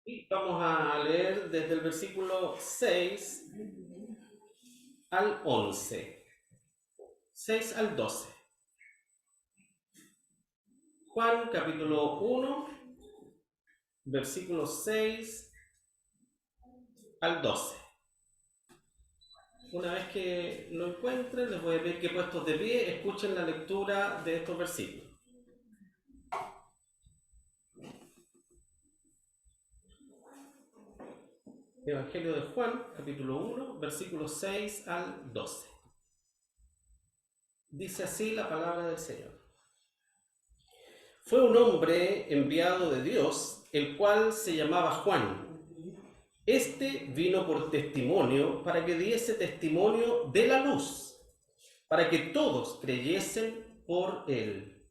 Y vamos a leer desde el versículo 6 al 11, 6 al 12. Juan capítulo 1, versículos 6 al 12. Una vez que lo encuentren, les voy a pedir que puestos de pie escuchen la lectura de estos versículos. Evangelio de Juan, capítulo 1, versículos 6 al 12. Dice así la palabra del Señor. Fue un hombre enviado de Dios, el cual se llamaba Juan. Este vino por testimonio para que diese testimonio de la luz, para que todos creyesen por él.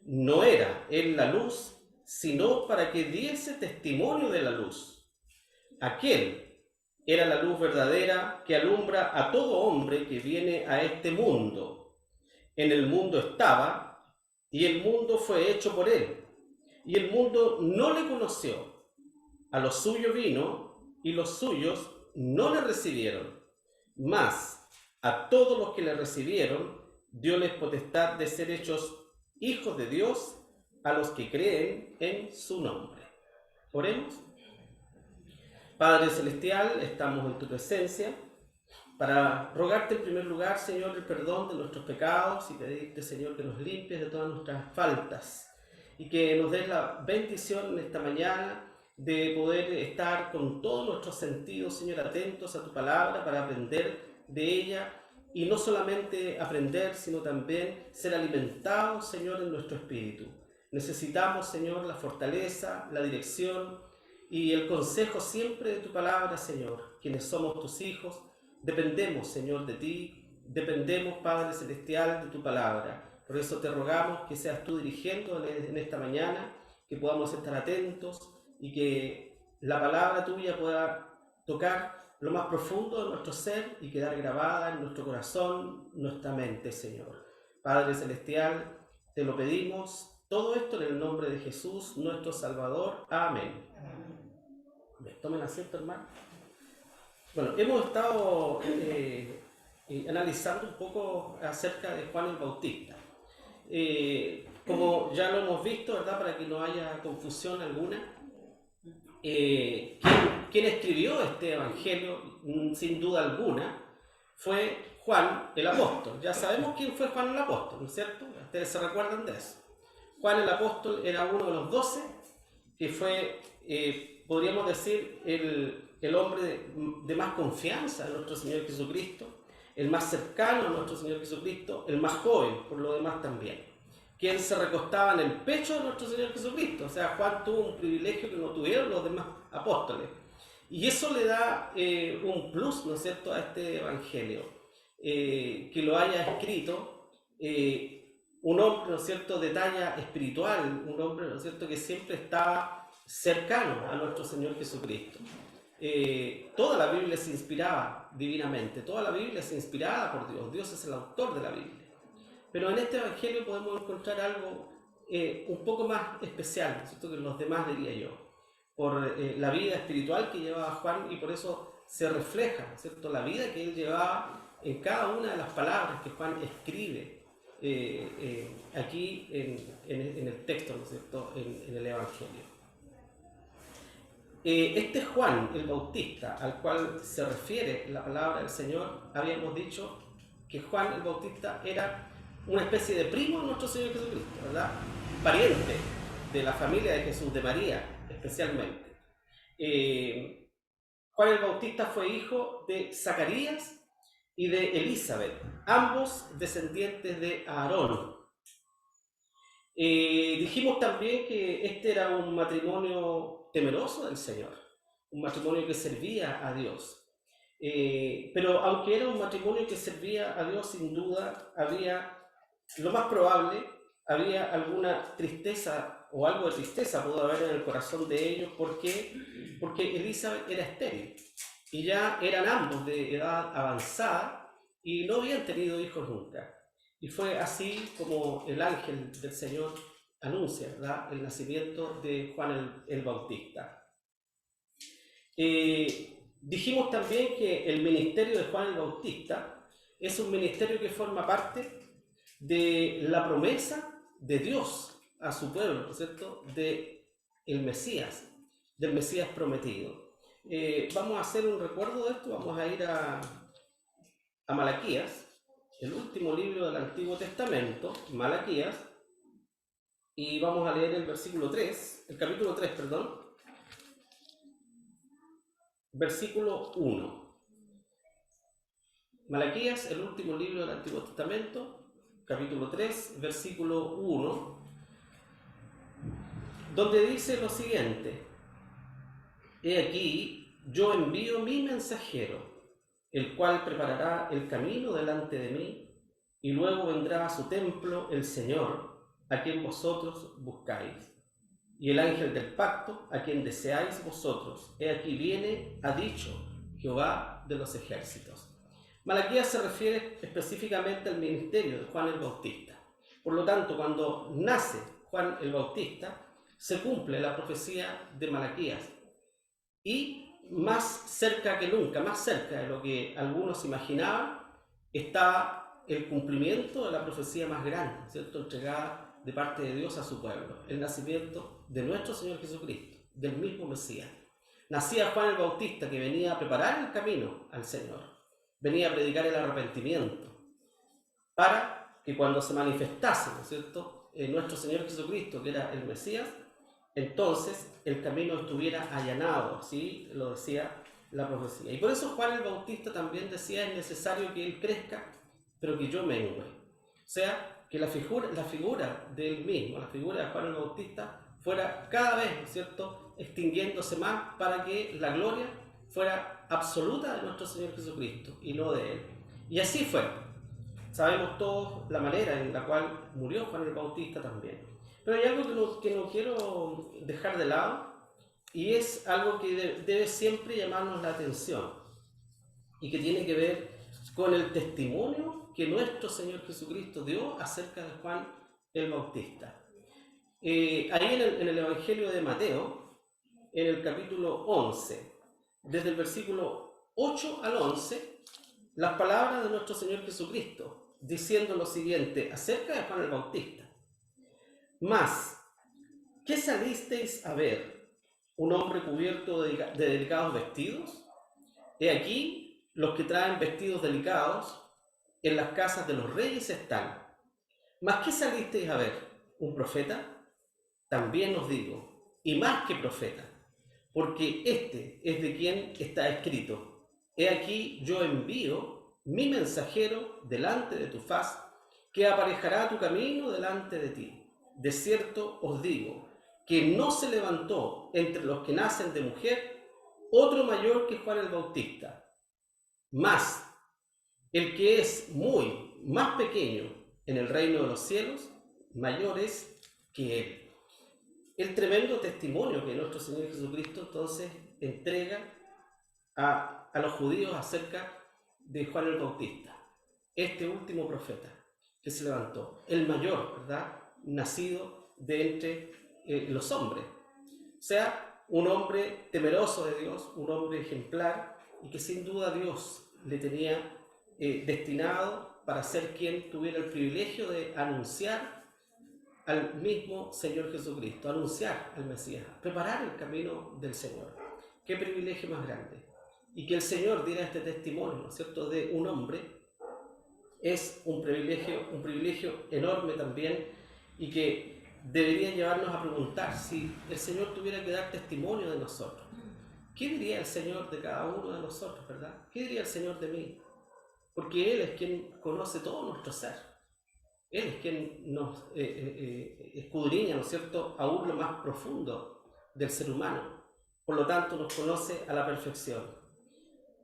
No era él la luz, sino para que diese testimonio de la luz. Aquel era la luz verdadera que alumbra a todo hombre que viene a este mundo. En el mundo estaba, y el mundo fue hecho por él, y el mundo no le conoció. A lo suyo vino, y los suyos no le recibieron. Mas a todos los que le recibieron, dioles potestad de ser hechos hijos de Dios, a los que creen en su nombre. Oremos. Padre Celestial, estamos en tu presencia para rogarte en primer lugar, Señor, el perdón de nuestros pecados y pedirte, Señor, que nos limpies de todas nuestras faltas y que nos des la bendición en esta mañana de poder estar con todos nuestros sentidos, Señor, atentos a tu palabra para aprender de ella y no solamente aprender, sino también ser alimentados, Señor, en nuestro espíritu. Necesitamos, Señor, la fortaleza, la dirección y el consejo siempre de tu palabra, Señor. Quienes somos tus hijos, dependemos, Señor, de ti, dependemos, Padre Celestial, de tu palabra. Por eso te rogamos que seas tú dirigiendo en esta mañana, que podamos estar atentos y que la palabra tuya pueda tocar lo más profundo de nuestro ser y quedar grabada en nuestro corazón, nuestra mente, Señor. Padre Celestial, te lo pedimos, todo esto en el nombre de Jesús, nuestro Salvador. Amén. Tomen asiento, hermano. Bueno, hemos estado analizando un poco acerca de Juan el Bautista. Como ya lo hemos visto, ¿verdad? Para que no haya confusión alguna, quien escribió este evangelio, sin duda alguna, fue Juan el apóstol. Ya sabemos quién fue Juan el apóstol, ¿no es cierto? Ustedes se recuerdan de eso. Juan el apóstol era uno de los 12, que fue, podríamos decir, el hombre de más confianza en nuestro Señor Jesucristo, el más cercano a nuestro Señor Jesucristo, el más joven, por lo demás también, quien se recostaba en el pecho de nuestro Señor Jesucristo. O sea, Juan tuvo un privilegio que no tuvieron los demás apóstoles. Y eso le da un plus, ¿no es cierto?, a este evangelio, que lo haya escrito un hombre, ¿no es cierto?, de talla espiritual, un hombre, ¿no es cierto?, que siempre estaba cercano a nuestro Señor Jesucristo. Toda la Biblia se inspiraba divinamente, toda la Biblia se inspirada por Dios. Dios es el autor de la Biblia. Pero en este evangelio podemos encontrar algo un poco más especial, ¿no es cierto?, que los demás, diría yo, por la vida espiritual que llevaba Juan, y por eso se refleja, ¿no es cierto?, la vida que él llevaba en cada una de las palabras que Juan escribe aquí en el texto, ¿no es cierto?, en el evangelio. Este Juan el Bautista, al cual se refiere la palabra del Señor, habíamos dicho que Juan el Bautista era una especie de primo de nuestro Señor Jesucristo, ¿verdad? Pariente de la familia de Jesús, de María especialmente. Juan el Bautista fue hijo de Zacarías y de Elizabeth, ambos descendientes de Aarón. Dijimos también que este era un matrimonio temeroso del Señor, un matrimonio que servía a Dios. Pero aunque era un matrimonio que servía a Dios, sin duda había, lo más probable, había alguna tristeza o algo de tristeza pudo haber en el corazón de ellos. ¿Por qué? Porque Elizabeth era estéril y ya eran ambos de edad avanzada y no habían tenido hijos nunca. Y fue así como el ángel del Señor anuncia, ¿verdad?, el nacimiento de Juan el Bautista. Dijimos también que el ministerio de Juan el Bautista es un ministerio que forma parte de la promesa de Dios a su pueblo, ¿no es cierto?, de el Mesías, del Mesías prometido. Vamos a hacer un recuerdo de esto, vamos a ir a Malaquías, el último libro del Antiguo Testamento, Malaquías, y vamos a leer el capítulo 3, versículo 1. Malaquías, el último libro del Antiguo Testamento, capítulo 3, versículo 1, donde dice lo siguiente: He aquí, yo envío mi mensajero, el cual preparará el camino delante de mí, y luego vendrá a su templo el Señor, a quien vosotros buscáis, y el ángel del pacto, a quien deseáis vosotros. He aquí viene, ha dicho Jehová de los ejércitos. Malaquías se refiere específicamente al ministerio de Juan el Bautista. Por lo tanto, cuando nace Juan el Bautista, se cumple la profecía de Malaquías. Y más cerca que nunca, más cerca de lo que algunos imaginaban, está el cumplimiento de la profecía más grande, ¿cierto?, entregada de parte de Dios a su pueblo, el nacimiento de nuestro Señor Jesucristo, del mismo Mesías. Nacía Juan el Bautista, que venía a preparar el camino al Señor, venía a predicar el arrepentimiento, para que cuando se manifestase, ¿no es cierto?, nuestro Señor Jesucristo, que era el Mesías, entonces el camino estuviera allanado, así lo decía la profecía. Y por eso Juan el Bautista también decía: es necesario que él crezca, pero que yo mengüe. O sea, que la figura de él mismo, la figura de Juan el Bautista, fuera cada vez, ¿no es cierto?, extinguiéndose más, para que la gloria fuera absoluta de nuestro Señor Jesucristo y no de él. Y así fue. Sabemos todos la manera en la cual murió Juan el Bautista también. Pero hay algo que no quiero dejar de lado, y es algo que debe siempre llamarnos la atención, y que tiene que ver con el testimonio que nuestro Señor Jesucristo dio acerca de Juan el Bautista. Ahí en el Evangelio de Mateo, en el capítulo 11, desde el versículo 8 al 11, las palabras de nuestro Señor Jesucristo, diciendo lo siguiente acerca de Juan el Bautista: Mas, ¿qué salisteis a ver? ¿Un hombre cubierto de delicados vestidos? He aquí, los que traen vestidos delicados en las casas de los reyes están. ¿Mas qué salisteis a ver? ¿Un profeta? También os digo, y más que profeta, porque este es de quien está escrito: He aquí, yo envío mi mensajero delante de tu faz, que aparejará tu camino delante de ti. De cierto os digo, que no se levantó entre los que nacen de mujer otro mayor que Juan el Bautista. Mas el que es muy más pequeño en el reino de los cielos, mayor es que él. El tremendo testimonio que nuestro Señor Jesucristo entonces entrega a los judíos acerca de Juan el Bautista, este último profeta que se levantó, el mayor, ¿verdad?, nacido de entre los hombres. O sea, un hombre temeroso de Dios, un hombre ejemplar, y que sin duda Dios le tenía destinado para ser quien tuviera el privilegio de anunciar al mismo Señor Jesucristo, anunciar al Mesías, preparar el camino del Señor. Qué privilegio más grande. Y que el Señor diera este testimonio, ¿no es cierto?, de un hombre, es un privilegio enorme también, y que debería llevarnos a preguntar: si el Señor tuviera que dar testimonio de nosotros, ¿qué diría el Señor de cada uno de nosotros, verdad? ¿Qué diría el Señor de mí? Porque Él es quien conoce todo nuestro ser. Él es quien nos escudriña, ¿no es cierto?, aún lo más profundo del ser humano. Por lo tanto, nos conoce a la perfección.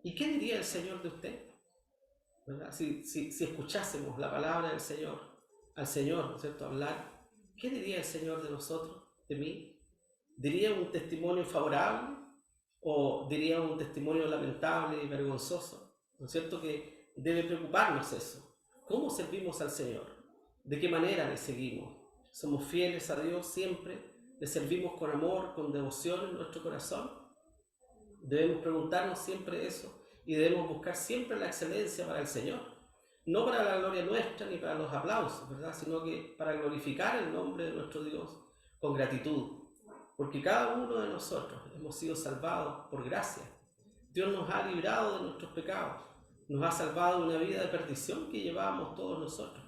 ¿Y qué diría el Señor de usted, ¿verdad? Si escuchásemos la palabra del Señor, al Señor, ¿no es cierto?, hablar, ¿qué diría el Señor de nosotros, de mí? ¿Diría un testimonio favorable o diría un testimonio lamentable y vergonzoso? ¿No es cierto que debe preocuparnos eso? ¿Cómo servimos al Señor? ¿De qué manera le seguimos? ¿Somos fieles a Dios siempre? ¿Le servimos con amor, con devoción en nuestro corazón? Debemos preguntarnos siempre eso y debemos buscar siempre la excelencia para el Señor. No para la gloria nuestra ni para los aplausos, ¿verdad? Sino que para glorificar el nombre de nuestro Dios con gratitud. Porque cada uno de nosotros hemos sido salvados por gracia. Dios nos ha librado de nuestros pecados. Nos ha salvado de una vida de perdición que llevábamos todos nosotros.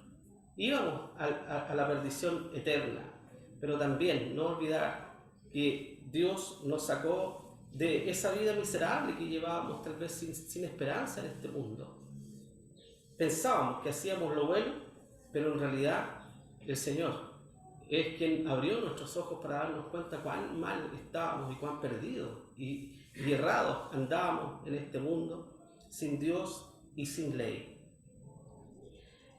Íbamos a la perdición eterna. Pero también no olvidar que Dios nos sacó de esa vida miserable que llevábamos tal vez sin esperanza en este mundo. Pensábamos que hacíamos lo bueno, pero en realidad el Señor es quien abrió nuestros ojos para darnos cuenta cuán mal estábamos y cuán perdidos y errados andábamos en este mundo, sin Dios y sin ley.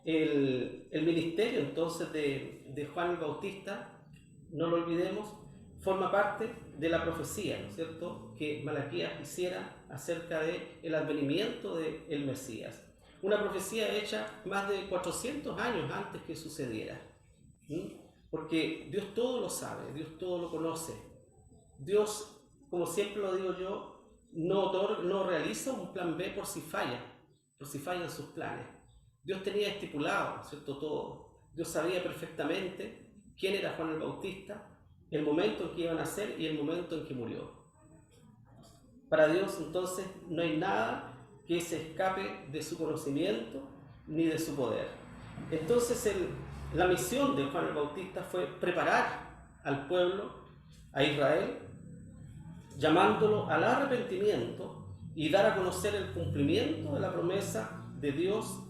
El ministerio entonces de Juan el Bautista, no lo olvidemos, forma parte de la profecía, ¿no es cierto?, que Malaquías hiciera acerca del advenimiento del Mesías. Una profecía hecha más de 400 años antes que sucediera. Porque Dios todo lo sabe, Dios todo lo conoce. Dios, como siempre lo digo yo, no realiza un plan B por si fallan sus planes. Dios tenía estipulado, ¿no es cierto?, todo. Dios sabía perfectamente quién era Juan el Bautista, el momento en que iba a nacer y el momento en que murió. Para Dios, entonces, no hay nada que se escape de su conocimiento ni de su poder. Entonces, la misión de Juan el Bautista fue preparar al pueblo, a Israel, llamándolo al arrepentimiento y dar a conocer el cumplimiento de la promesa de Dios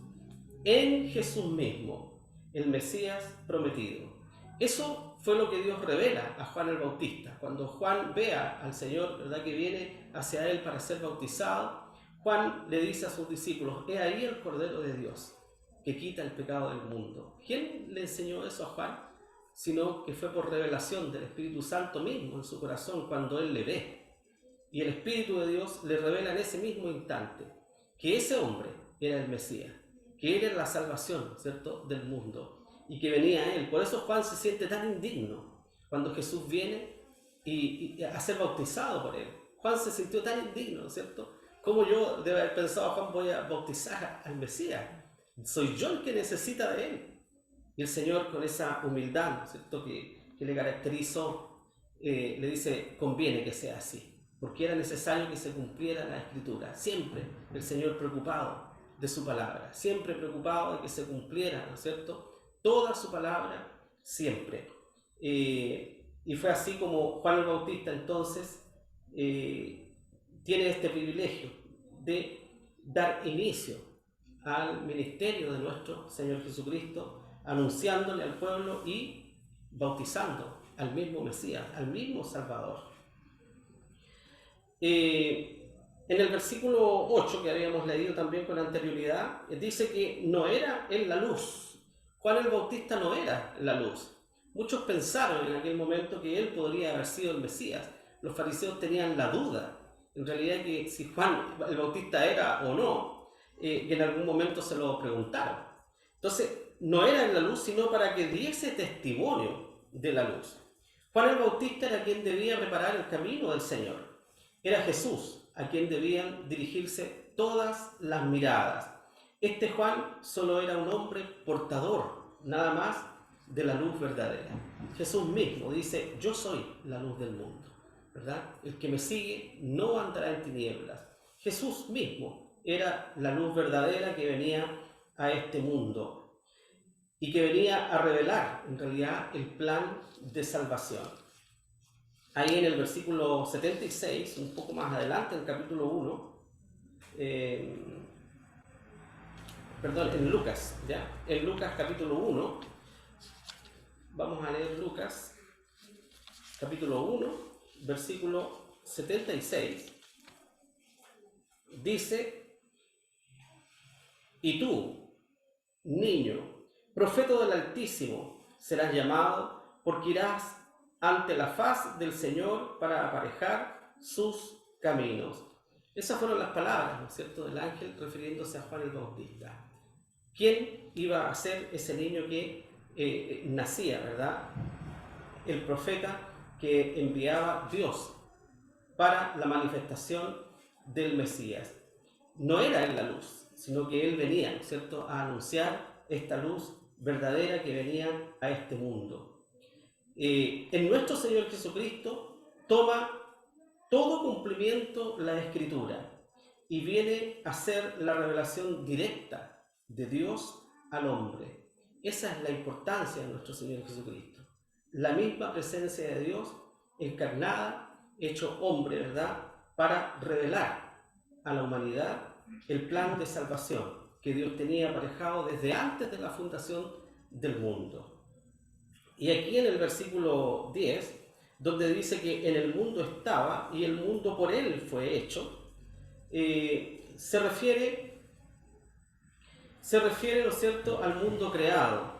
en Jesús mismo, el Mesías prometido. Eso fue lo que Dios revela a Juan el Bautista. Cuando Juan vea al Señor, ¿verdad?, que viene hacia él para ser bautizado, Juan le dice a sus discípulos: he ahí el Cordero de Dios, que quita el pecado del mundo. ¿Quién le enseñó eso a Juan? Sino que fue por revelación del Espíritu Santo mismo en su corazón cuando él le ve. Y el Espíritu de Dios le revela en ese mismo instante que ese hombre era el Mesías, que él era la salvación, ¿cierto?, del mundo, y que venía a él. Por eso Juan se siente tan indigno cuando Jesús viene y a ser bautizado por él. Juan se sintió tan indigno, ¿cierto? Como yo debe haber pensado: Juan, voy a bautizar al Mesías, soy yo el que necesita de él. Y el Señor, con esa humildad, ¿cierto?, que le caracterizó, le dice: conviene que sea así, porque era necesario que se cumpliera la Escritura. Siempre el Señor preocupado de su palabra, siempre preocupado de que se cumpliera, ¿no es cierto?, toda su palabra, siempre. Y fue así como Juan el Bautista entonces tiene este privilegio de dar inicio al ministerio de nuestro Señor Jesucristo, anunciándole al pueblo y bautizando al mismo Mesías, al mismo Salvador. En el versículo 8, que habíamos leído también con anterioridad, dice que no era él la luz. Juan el Bautista no era la luz. Muchos pensaron en aquel momento que él podría haber sido el Mesías. Los fariseos tenían la duda, en realidad, que si Juan el Bautista era o no, que en algún momento se lo preguntaron. Entonces, no era en la luz, sino para que diese testimonio de la luz. Juan el Bautista era quien debía preparar el camino del Señor. Era Jesús a quien debían dirigirse todas las miradas. Este Juan solo era un hombre portador, nada más, de la luz verdadera. Jesús mismo dice: yo soy la luz del mundo, ¿verdad? El que me sigue no andará en tinieblas. Jesús mismo era la luz verdadera que venía a este mundo y que venía a revelar, en realidad, el plan de salvación. Ahí en el versículo 76, un poco más adelante, en el capítulo 1, en Lucas, ¿ya? En Lucas capítulo 1, vamos a leer Lucas capítulo 1, versículo 76, dice: y tú, niño, profeta del Altísimo, serás llamado, porque irás ante la faz del Señor para aparejar sus caminos. Esas fueron las palabras, ¿no es cierto?, del ángel refiriéndose a Juan el Bautista. ¿Quién iba a ser ese niño que nacía, verdad? El profeta que enviaba Dios para la manifestación del Mesías. No era él la luz, sino que él venía, ¿no es cierto?, a anunciar esta luz verdadera que venía a este mundo. En nuestro Señor Jesucristo toma todo cumplimiento la Escritura y viene a ser la revelación directa de Dios al hombre. Esa es la importancia de nuestro Señor Jesucristo. La misma presencia de Dios encarnada, hecho hombre, ¿verdad?, para revelar a la humanidad el plan de salvación que Dios tenía aparejado desde antes de la fundación del mundo. Y aquí en el versículo 10, donde dice que en el mundo estaba y el mundo por él fue hecho, se refiere, ¿no es cierto?, al mundo creado.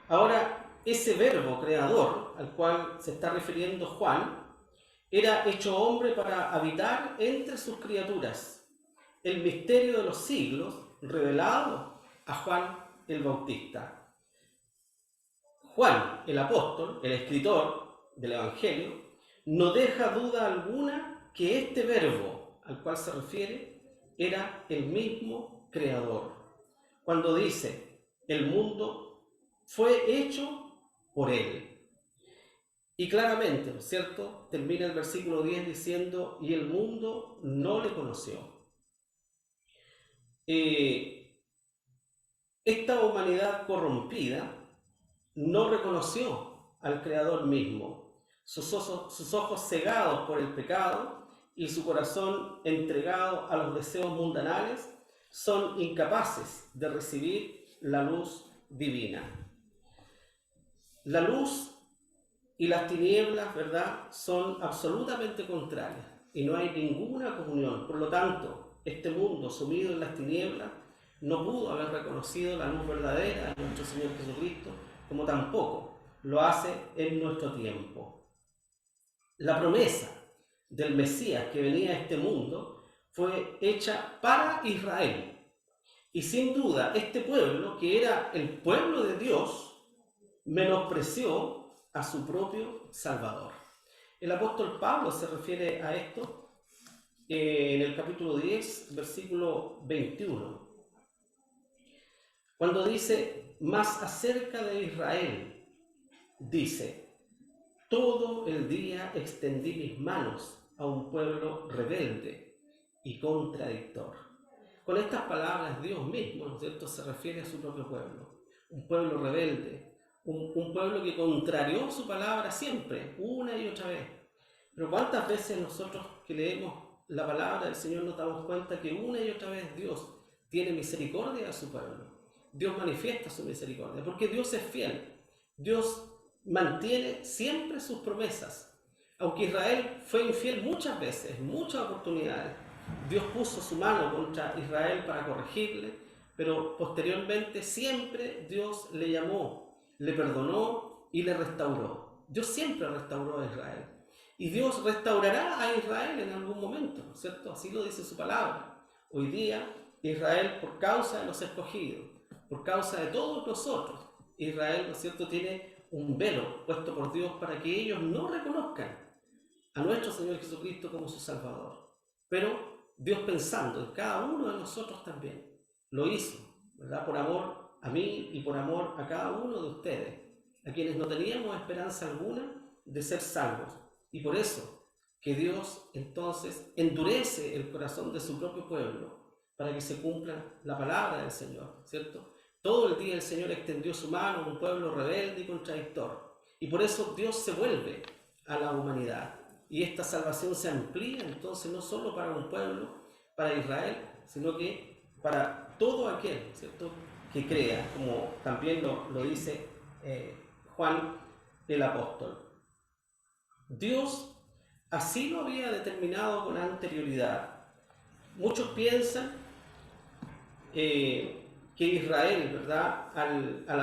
Ahora, ese verbo creador al cual se está refiriendo Juan era hecho hombre para habitar entre sus criaturas, el misterio de los siglos revelado a Juan el Bautista. Juan, el apóstol, el escritor del Evangelio, no deja duda alguna que este verbo al cual se refiere era el mismo creador. Cuando dice, el mundo fue hecho por él. Y claramente, ¿no es cierto?, termina el versículo 10 diciendo, y el mundo no le conoció. Esta humanidad corrompida no reconoció al Creador mismo. Sus ojos cegados por el pecado y su corazón entregado a los deseos mundanales son incapaces de recibir la luz divina. La luz y las tinieblas, ¿verdad?, son absolutamente contrarias y no hay ninguna comunión. Por lo tanto, este mundo sumido en las tinieblas no pudo haber reconocido la luz verdadera de nuestro Señor Jesucristo, como tampoco lo hace en nuestro tiempo. La promesa del Mesías que venía a este mundo fue hecha para Israel. Y sin duda, este pueblo, que era el pueblo de Dios, menospreció a su propio Salvador. El apóstol Pablo se refiere a esto en el capítulo 10, versículo 21, cuando dice, mas acerca de Israel, dice, todo el día extendí mis manos a un pueblo rebelde y contradictor. Con estas palabras Dios mismo, ¿no es cierto?, se refiere a su propio pueblo, un pueblo rebelde, un pueblo que contrarió su palabra siempre, una y otra vez. Pero ¿cuántas veces nosotros que leemos la palabra del Señor nos damos cuenta que una y otra vez Dios tiene misericordia a su pueblo? Dios manifiesta su misericordia, porque Dios es fiel. Dios mantiene siempre sus promesas. Aunque Israel fue infiel muchas veces, muchas oportunidades, Dios puso su mano contra Israel para corregirle, pero posteriormente siempre Dios le llamó, le perdonó y le restauró. Dios siempre restauró a Israel. Y Dios restaurará a Israel en algún momento, ¿no es cierto? Así lo dice su palabra. Hoy día, Israel, por causa de los escogidos, por causa de todos nosotros, Israel, ¿no es cierto?, tiene un velo puesto por Dios para que ellos no reconozcan a nuestro Señor Jesucristo como su Salvador. Pero Dios, pensando en cada uno de nosotros también, lo hizo, ¿verdad?, por amor a mí y por amor a cada uno de ustedes, a quienes no teníamos esperanza alguna de ser salvos. Y por eso que Dios entonces endurece el corazón de su propio pueblo para que se cumpla la palabra del Señor, ¿cierto? Todo el día el Señor extendió su mano a un pueblo rebelde y contradictor. Y por eso Dios se vuelve a la humanidad. Y esta salvación se amplía entonces no solo para un pueblo, para Israel, sino que para todo aquel, ¿cierto?, que crea, como también lo dice Juan el apóstol. Dios así lo había determinado con anterioridad. Muchos piensan que Israel, ¿verdad?, al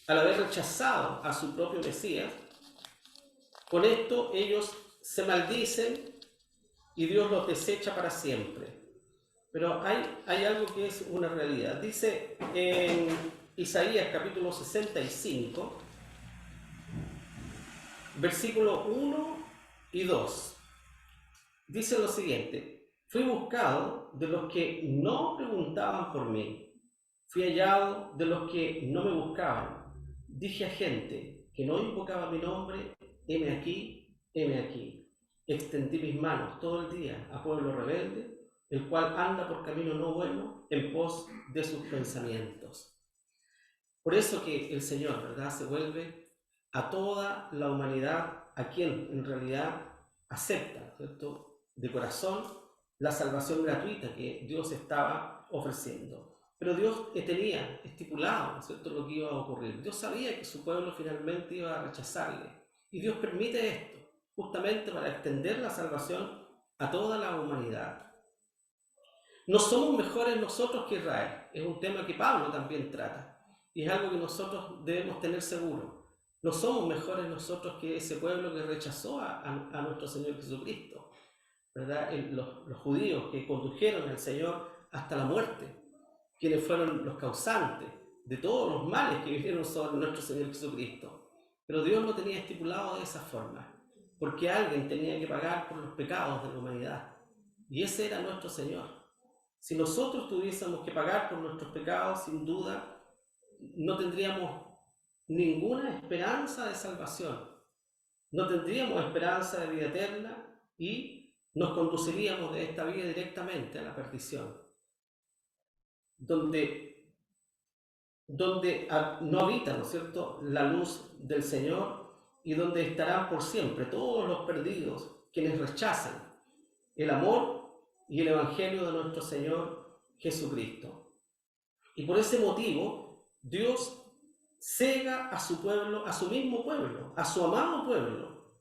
haber rechazado a su propio Mesías, con esto ellos se maldicen y Dios los desecha para siempre. Pero hay algo que es una realidad. Dice en Isaías capítulo 65, versículo 1 y 2. Dice lo siguiente: fui buscado de los que no preguntaban por mí, fui hallado de los que no me buscaban. Dije a gente que no invocaba mi nombre, heme aquí, heme aquí. Extendí mis manos todo el día a pueblo rebelde, el cual anda por camino no bueno, en pos de sus pensamientos. Por eso que el Señor, ¿verdad?, se vuelve a toda la humanidad, a quien en realidad acepta, ¿cierto?, de corazón la salvación gratuita que Dios estaba ofreciendo. Pero Dios tenía estipulado, ¿cierto?, lo que iba a ocurrir. Dios sabía que su pueblo finalmente iba a rechazarle. Y Dios permite esto, justamente para extender la salvación a toda la humanidad. No somos mejores nosotros que Israel. Es un tema que Pablo también trata. Y es algo que nosotros debemos tener seguro. No somos mejores nosotros que ese pueblo que rechazó a nuestro Señor Jesucristo, ¿verdad? Los judíos que condujeron al Señor hasta la muerte, quienes fueron los causantes de todos los males que vinieron sobre nuestro Señor Jesucristo. Pero Dios lo tenía estipulado de esa forma, porque alguien tenía que pagar por los pecados de la humanidad. Y ese era nuestro Señor. Si nosotros tuviésemos que pagar por nuestros pecados, sin duda, no tendríamos ninguna esperanza de salvación, no tendríamos esperanza de vida eterna y nos conduciríamos de esta vida directamente a la perdición, donde no habita, ¿no es cierto?, la luz del Señor, y donde estarán por siempre todos los perdidos, quienes rechazan el amor y el evangelio de nuestro Señor Jesucristo. Y por ese motivo, Dios cega a su pueblo, a su mismo pueblo, a su amado pueblo,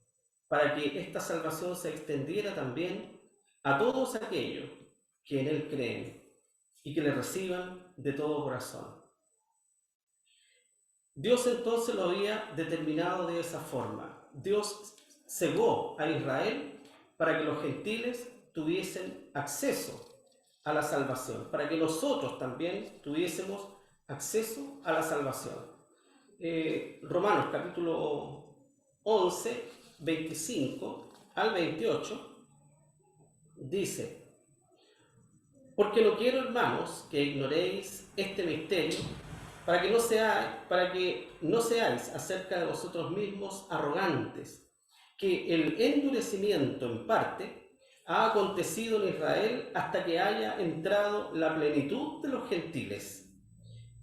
para que esta salvación se extendiera también a todos aquellos que en Él creen y que le reciban de todo corazón. Dios entonces lo había determinado de esa forma. Dios cegó a Israel para que los gentiles tuviesen acceso a la salvación, para que nosotros también tuviésemos acceso a la salvación. Romanos capítulo 11, 25 al 28, dice: porque no quiero, hermanos, que ignoréis este misterio, para que no seáis acerca de vosotros mismos arrogantes, que el endurecimiento en parte ha acontecido en Israel hasta que haya entrado la plenitud de los gentiles.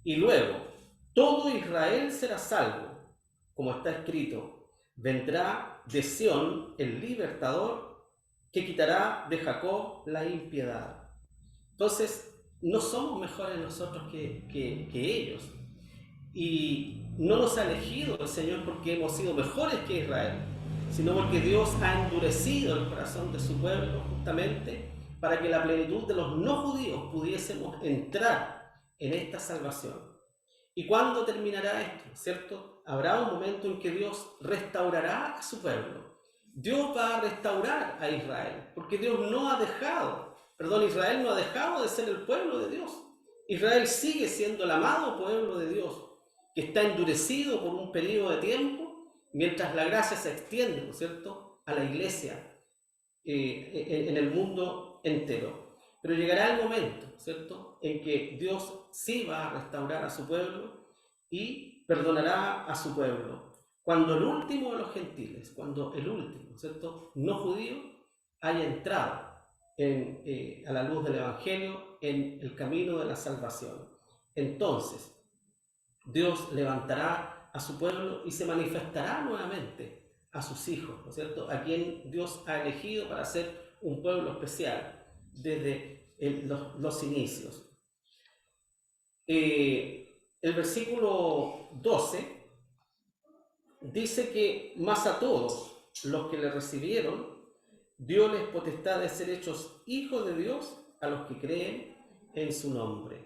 Y luego todo Israel será salvo, como está escrito: vendrá de Sión el libertador, que quitará de Jacob la impiedad. Entonces, no somos mejores nosotros que ellos. Y no nos ha elegido el Señor porque hemos sido mejores que Israel, sino porque Dios ha endurecido el corazón de su pueblo justamente para que la plenitud de los no judíos pudiésemos entrar en esta salvación. ¿Y cuándo terminará esto? ¿Cierto? Habrá un momento en que Dios restaurará a su pueblo. Dios va a restaurar a Israel, porque Israel no ha dejado de ser el pueblo de Dios. Israel sigue siendo el amado pueblo de Dios, que está endurecido por un periodo de tiempo, mientras la gracia se extiende, ¿no es cierto?, a la iglesia en el mundo entero. Pero llegará el momento, ¿cierto?, en que Dios sí va a restaurar a su pueblo y perdonará a su pueblo. Cuando el último de los gentiles, cuando el último, ¿cierto?, no judío, haya entrado a la luz del Evangelio, en el camino de la salvación. Entonces, Dios levantará a su pueblo y se manifestará nuevamente a sus hijos, ¿no es cierto?, a quien Dios ha elegido para ser un pueblo especial desde los inicios. El versículo 12 dice que más a todos los que le recibieron, dióles potestad de ser hechos hijos de Dios a los que creen en su nombre.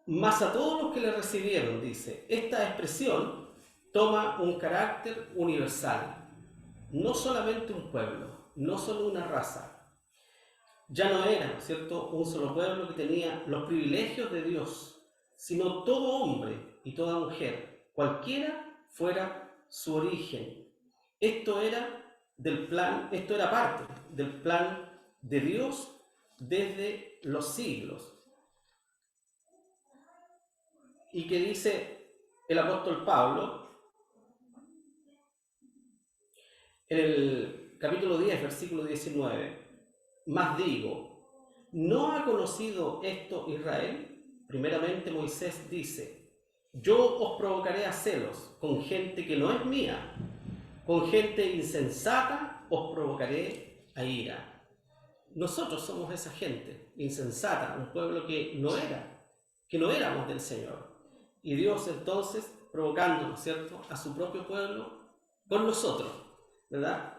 Más a todos los que le recibieron, dice. Esta expresión toma un carácter universal. No solamente un pueblo, no solo una raza. Ya no era, ¿no es cierto?, un solo pueblo que tenía los privilegios de Dios, sino todo hombre y toda mujer, cualquiera fuera su origen. Esto era parte del plan de Dios desde los siglos. Y que dice el apóstol Pablo en el capítulo 10, versículo 19, más digo, ¿no ha conocido esto Israel? Primeramente Moisés dice, yo os provocaré a celos con gente que no es mía, con gente insensata os provocaré a ira. Nosotros somos esa gente insensata, un pueblo que no éramos del Señor. Y Dios entonces provocándonos, ¿cierto?, a su propio pueblo con nosotros, ¿verdad?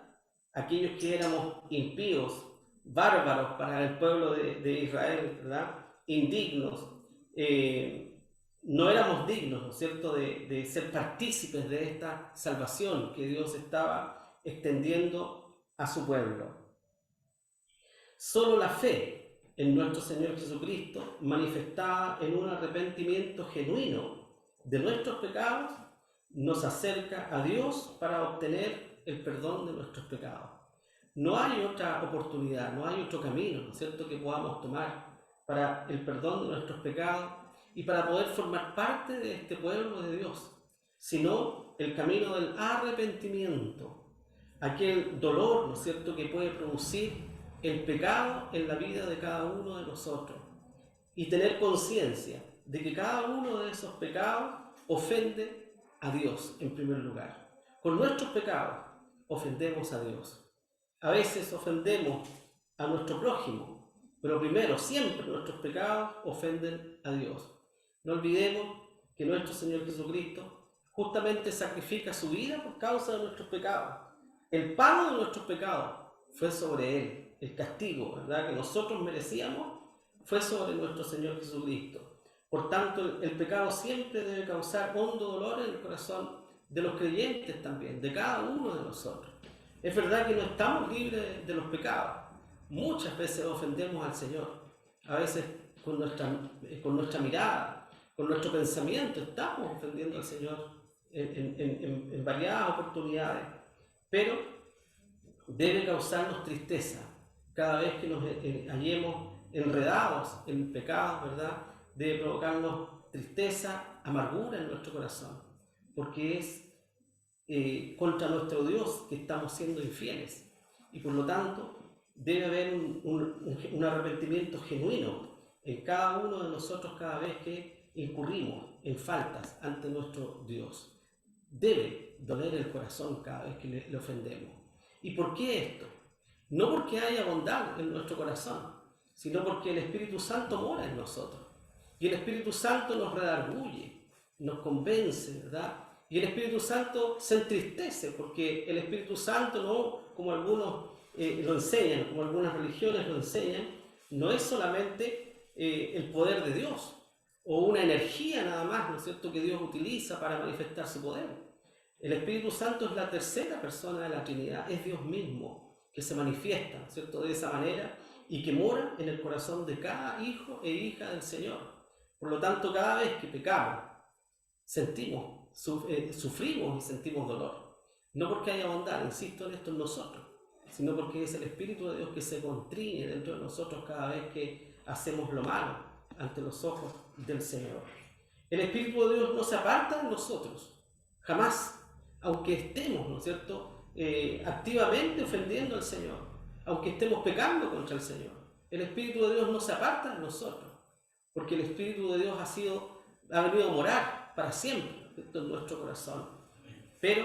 Aquellos que éramos impíos, bárbaros para el pueblo de Israel, ¿verdad? Indignos, no éramos dignos, ¿no es cierto?, de ser partícipes de esta salvación que Dios estaba extendiendo a su pueblo. Solo la fe en nuestro Señor Jesucristo, manifestada en un arrepentimiento genuino de nuestros pecados, nos acerca a Dios para obtener el perdón de nuestros pecados. No hay otra oportunidad, no hay otro camino, ¿no es cierto?, que podamos tomar para el perdón de nuestros pecados y para poder formar parte de este pueblo de Dios, sino el camino del arrepentimiento, aquel dolor, ¿no es cierto?, que puede producir el pecado en la vida de cada uno de nosotros y tener conciencia de que cada uno de esos pecados ofende a Dios en primer lugar. Con nuestros pecados ofendemos a Dios. A veces ofendemos a nuestro prójimo, pero primero, siempre nuestros pecados ofenden a Dios. No olvidemos que nuestro Señor Jesucristo justamente sacrifica su vida por causa de nuestros pecados. El pago de nuestros pecados fue sobre Él. El castigo, ¿verdad?, que nosotros merecíamos fue sobre nuestro Señor Jesucristo. Por tanto, el pecado siempre debe causar hondo dolor en el corazón de los creyentes también, de cada uno de nosotros. Es verdad que no estamos libres de los pecados. Muchas veces ofendemos al Señor. A veces con nuestra mirada, con nuestro pensamiento, estamos ofendiendo al Señor en variadas oportunidades. Pero debe causarnos tristeza cada vez que nos hallemos enredados en pecados, ¿verdad? Debe provocarnos tristeza, amargura en nuestro corazón, porque es contra nuestro Dios que estamos siendo infieles. Y por lo tanto, debe haber un arrepentimiento genuino en cada uno de nosotros cada vez que incurrimos en faltas ante nuestro Dios. Debe doler el corazón cada vez que le ofendemos. ¿Y por qué esto? No porque haya bondad en nuestro corazón, sino porque el Espíritu Santo mora en nosotros. Y el Espíritu Santo nos redarguye, nos convence, ¿verdad? Y el Espíritu Santo se entristece, porque el Espíritu Santo, no como algunos lo enseñan, como algunas religiones lo enseñan, no es solamente el poder de Dios, o una energía nada más, ¿no es cierto?, que Dios utiliza para manifestar su poder. El Espíritu Santo es la tercera persona de la Trinidad, es Dios mismo, que se manifiesta, ¿no es cierto?, de esa manera y que mora en el corazón de cada hijo e hija del Señor. Por lo tanto, cada vez que pecamos, sufrimos y sentimos dolor. No porque haya bondad, insisto en esto, en nosotros, sino porque es el Espíritu de Dios que se contriñe dentro de nosotros cada vez que hacemos lo malo ante los ojos del Señor. El Espíritu de Dios no se aparta de nosotros, jamás, aunque estemos, ¿no es cierto?, activamente ofendiendo al Señor, aunque estemos pecando contra el Señor. El Espíritu de Dios no se aparta de nosotros, porque el Espíritu de Dios ha venido a morar para siempre en nuestro corazón. Pero,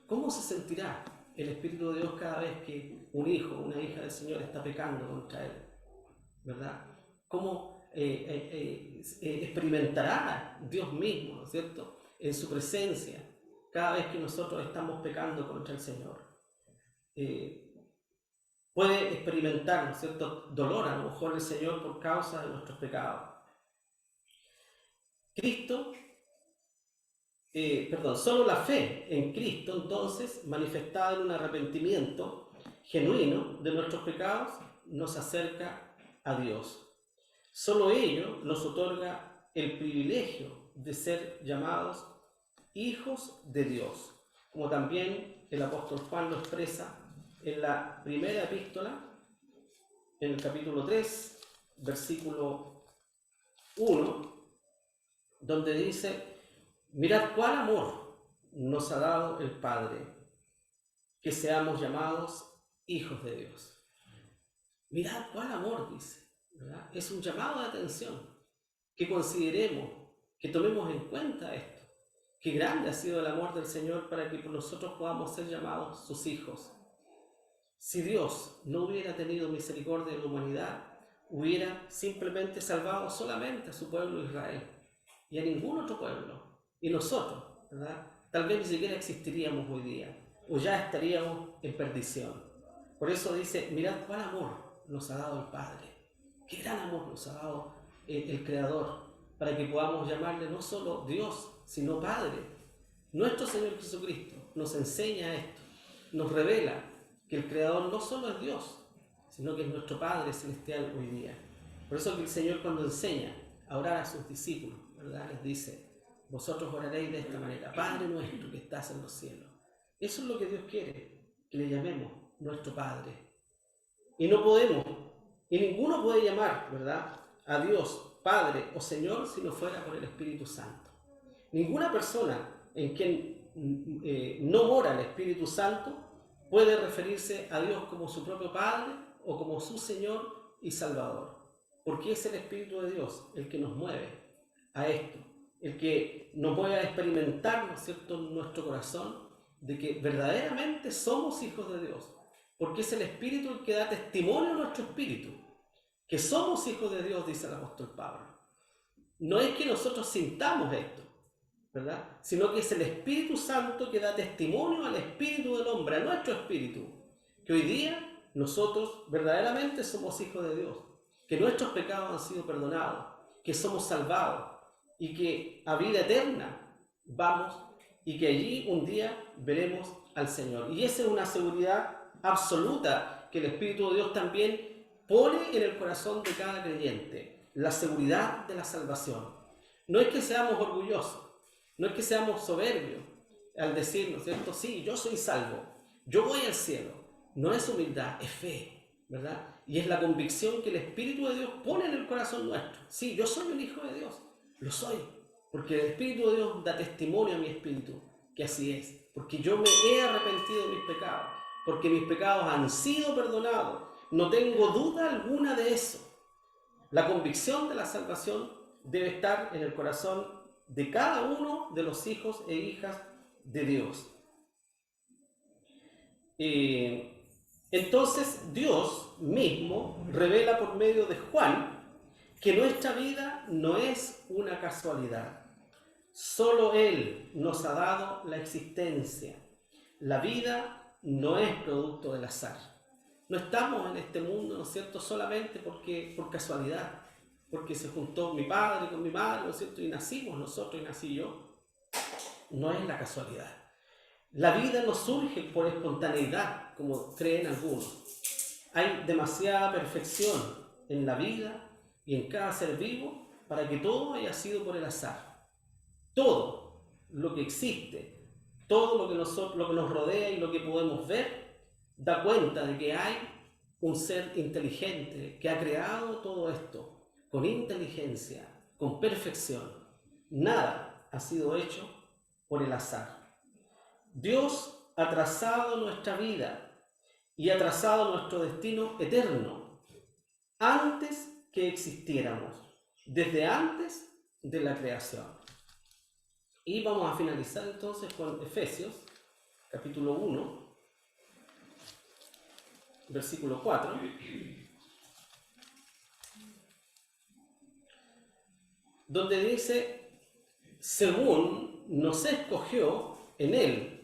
¿cómo se sentirá el Espíritu de Dios cada vez que un hijo o una hija del Señor está pecando contra Él? ¿Verdad? ¿Cómo experimentará Dios mismo, ¿no es cierto?, en su presencia cada vez que nosotros estamos pecando contra el Señor? Puede experimentar, ¿no es cierto?, dolor a lo mejor el Señor por causa de nuestros pecados. Solo la fe en Cristo, entonces, manifestada en un arrepentimiento genuino de nuestros pecados, nos acerca a Dios. Solo ello nos otorga el privilegio de ser llamados hijos de Dios. como también el apóstol Juan lo expresa en la primera epístola, en el capítulo 3, versículo 1, donde dice: mirad cuál amor nos ha dado el Padre, que seamos llamados hijos de Dios. Mirad cuál amor, dice, ¿verdad? Es un llamado de atención, que consideremos, que tomemos en cuenta esto, que grande ha sido el amor del Señor para que nosotros podamos ser llamados sus hijos. Si Dios no hubiera tenido misericordia de la humanidad, hubiera simplemente salvado solamente a su pueblo Israel y a ningún otro pueblo. Y nosotros, ¿verdad?, tal vez ni siquiera existiríamos hoy día, o ya estaríamos en perdición. Por eso dice: mirad cuál amor nos ha dado el Padre, qué gran amor nos ha dado el Creador, para que podamos llamarle no solo Dios, sino Padre. Nuestro Señor Jesucristo nos enseña esto, nos revela que el Creador no solo es Dios, sino que es nuestro Padre Celestial hoy día. Por eso que el Señor, cuando enseña a orar a sus discípulos, ¿verdad?, les dice: vosotros oraréis de esta manera: Padre nuestro que estás en los cielos. Eso es lo que Dios quiere, que le llamemos nuestro Padre. Y no podemos, y ninguno puede llamar, ¿verdad?, a Dios Padre o Señor si no fuera por el Espíritu Santo. Ninguna persona en quien no mora el Espíritu Santo puede referirse a Dios como su propio Padre o como su Señor y Salvador, porque es el Espíritu de Dios el que nos mueve a esto, el que nos mueve a experimentar, ¿no es cierto?, en nuestro corazón, de que verdaderamente somos hijos de Dios, porque es el Espíritu el que da testimonio a nuestro espíritu que somos hijos de Dios, dice el apóstol Pablo. No es que nosotros sintamos esto, ¿verdad?, sino que es el Espíritu Santo que da testimonio al espíritu del hombre, a nuestro espíritu, que hoy día nosotros verdaderamente somos hijos de Dios, que nuestros pecados han sido perdonados, que somos salvados y que a vida eterna vamos, y que allí un día veremos al Señor. Y esa es una seguridad absoluta que el Espíritu de Dios también pone en el corazón de cada creyente, la seguridad de la salvación. No es que seamos orgullosos, no es que seamos soberbios al decir, ¿no es cierto?, sí, yo soy salvo, yo voy al cielo. No es humildad, es fe, ¿verdad? Y es la convicción que el Espíritu de Dios pone en el corazón nuestro. Sí, yo soy un hijo de Dios, lo soy, porque el Espíritu de Dios da testimonio a mi espíritu que así es, porque yo me he arrepentido de mis pecados, porque mis pecados han sido perdonados. No tengo duda alguna de eso. La convicción de la salvación debe estar en el corazón de cada uno de los hijos e hijas de Dios. Entonces Dios mismo revela por medio de Juan que nuestra vida no es una casualidad. Solo Él nos ha dado la existencia. La vida no es producto del azar. No estamos en este mundo, ¿no es cierto?, solamente por casualidad, porque se juntó mi padre con mi madre, ¿no es cierto?, y nacimos nosotros y nací yo. No es la casualidad. La vida no surge por espontaneidad, como creen algunos. Hay demasiada perfección en la vida y en cada ser vivo para que todo haya sido por el azar. Todo lo que existe, todo lo que nos rodea y lo que podemos ver, da cuenta de que hay un ser inteligente que ha creado todo esto con inteligencia, con perfección. Nada ha sido hecho por el azar. Dios ha trazado nuestra vida y ha trazado nuestro destino eterno antes que existiéramos, desde antes de la creación. Y vamos a finalizar entonces con Efesios, capítulo 1, versículo 4. Donde dice: según nos escogió en Él,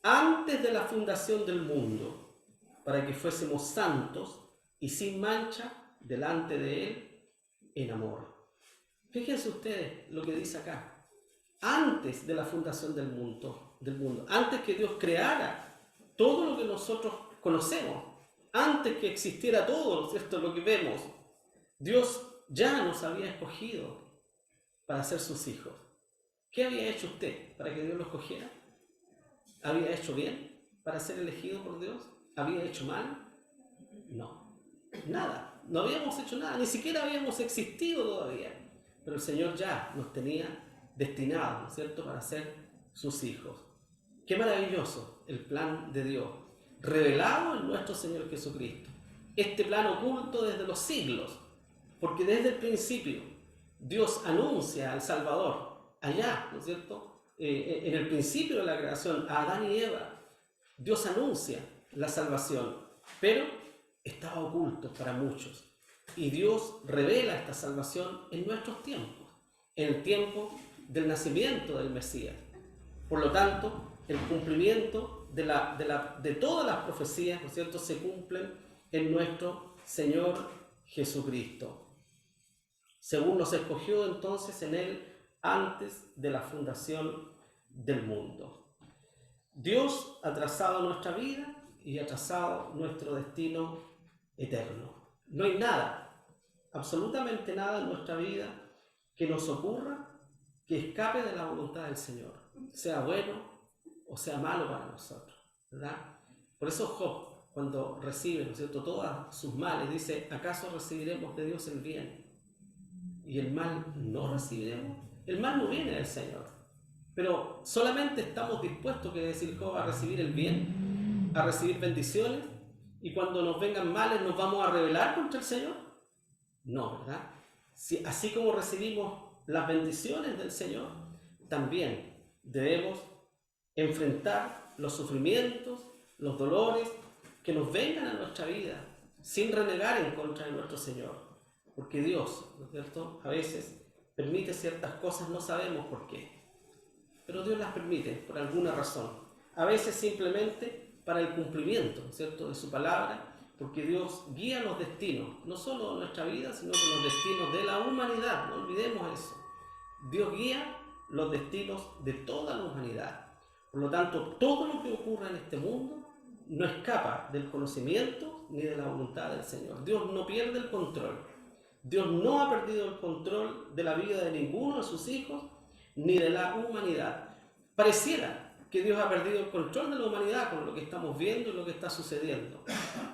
antes de la fundación del mundo, para que fuésemos santos y sin mancha delante de Él en amor. Fíjense ustedes lo que dice acá. Antes de la fundación del mundo, antes que Dios creara todo lo que nosotros conocemos, antes que existiera todo, ¿no es cierto?, lo que vemos, Dios ya nos había escogido para ser sus hijos. ¿Qué había hecho usted para que Dios lo escogiera? ¿Había hecho bien para ser elegido por Dios? ¿Había hecho mal? No, nada. No habíamos hecho nada, ni siquiera habíamos existido todavía. Pero el Señor ya nos tenía destinados, ¿no es cierto?, para ser sus hijos. Qué maravilloso el plan de Dios, revelado en nuestro Señor Jesucristo. Este plan oculto desde los siglos, porque desde el principio Dios anuncia al Salvador, allá, ¿no es cierto?, en el principio de la creación, a Adán y Eva, Dios anuncia la salvación, pero estaba oculto para muchos. Y Dios revela esta salvación en nuestros tiempos, en el tiempo del nacimiento del Mesías. Por lo tanto, el cumplimiento de todas las profecías, ¿no es cierto?, se cumplen en nuestro Señor Jesucristo, según nos escogió entonces en Él antes de la fundación del mundo. Dios ha trazado nuestra vida y ha trazado nuestro destino eterno. No hay nada, absolutamente nada en nuestra vida que nos ocurra que escape de la voluntad del Señor, sea bueno o sea malo para nosotros, ¿verdad? Por eso Job, cuando recibe, ¿no es cierto?, todas sus males, dice: ¿acaso recibiremos de Dios el bien y el mal no recibiremos? El mal no viene del Señor, pero solamente estamos dispuestos, que decir Job, a recibir el bien, a recibir bendiciones, y cuando nos vengan males nos vamos a rebelar contra el Señor. No, ¿verdad? Si, así como recibimos las bendiciones del Señor, también debemos enfrentar los sufrimientos, los dolores que nos vengan a nuestra vida, sin renegar en contra de nuestro Señor. Porque Dios, ¿no es cierto?, a veces permite ciertas cosas, no sabemos por qué, pero Dios las permite por alguna razón. A veces simplemente para el cumplimiento, ¿no es cierto?, de su palabra, porque Dios guía los destinos, no solo de nuestra vida, sino que los destinos de la humanidad. No olvidemos eso. Dios guía los destinos de toda la humanidad. Por lo tanto, todo lo que ocurre en este mundo no escapa del conocimiento ni de la voluntad del Señor. Dios no pierde el control. Dios no ha perdido el control de la vida de ninguno de sus hijos ni de la humanidad. Pareciera que Dios ha perdido el control de la humanidad con lo que estamos viendo y lo que está sucediendo,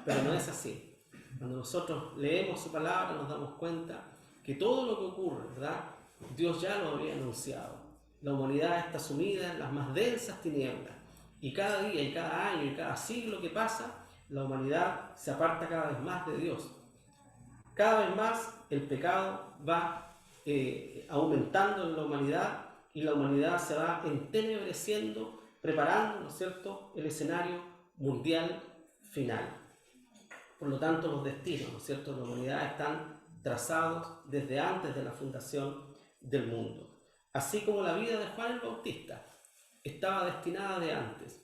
pero no es así. Cuando nosotros leemos su palabra nos damos cuenta que todo lo que ocurre, ¿verdad?, Dios ya lo había anunciado. La humanidad está sumida en las más densas tinieblas, y cada día y cada año y cada siglo que pasa, la humanidad se aparta cada vez más de Dios. Cada vez más el pecado va aumentando en la humanidad, y la humanidad se va entenebreciendo, preparando, ¿no es cierto?, el escenario mundial final. Por lo tanto, los destinos, ¿no es cierto?, de la humanidad están trazados desde antes de la fundación del mundo. Así como la vida de Juan el Bautista estaba destinada de antes.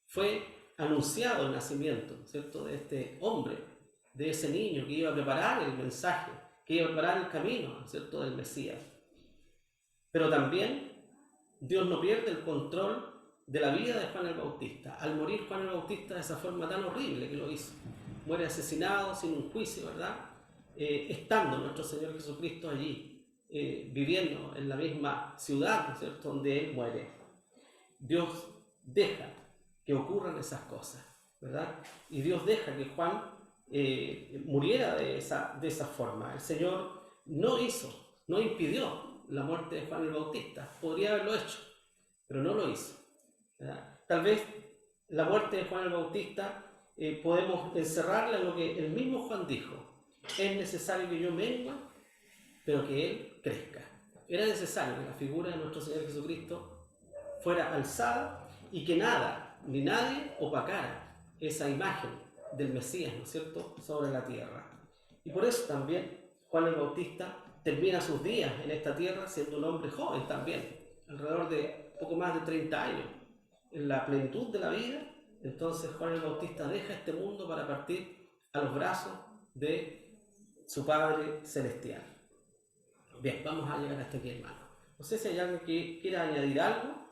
Fue anunciado el nacimiento, ¿no es cierto?, de este hombre, de ese niño que iba a preparar el mensaje, que iba a preparar el camino, ¿no es cierto?, del Mesías. Pero también Dios no pierde el control de la vida de Juan el Bautista. Al morir Juan el Bautista de esa forma tan horrible que lo hizo, muere asesinado sin un juicio, ¿verdad?, estando nuestro Señor Jesucristo allí, viviendo en la misma ciudad, ¿no es cierto?, donde Él muere. Dios deja que ocurran esas cosas, ¿verdad? Y Dios deja que Juan muriera de esa forma. El Señor no impidió la muerte de Juan el Bautista. Podría haberlo hecho, pero no lo hizo, ¿verdad? Tal vez la muerte de Juan el Bautista podemos encerrarla en lo que el mismo Juan dijo: es necesario que yo mengue, pero que Él crezca. Era necesario que la figura de nuestro Señor Jesucristo fuera alzada y que nada ni nadie opacara esa imagen del Mesías, ¿no es cierto?, sobre la tierra. Y por eso también Juan el Bautista termina sus días en esta tierra siendo un hombre joven también, alrededor de poco más de 30 años, en la plenitud de la vida. Entonces Juan el Bautista deja este mundo para partir a los brazos de su Padre Celestial. Bien, vamos a llegar hasta aquí, hermano. No sé si hay alguien que quiera añadir algo.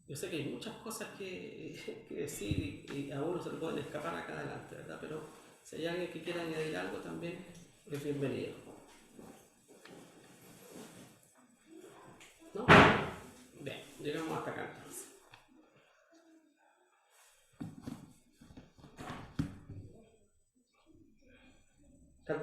Yo sé que hay muchas cosas que decir y a uno se le pueden escapar acá adelante, ¿verdad? Pero si hay alguien que quiera añadir algo también, es bienvenido. ¿No? Llegamos hasta acá entonces.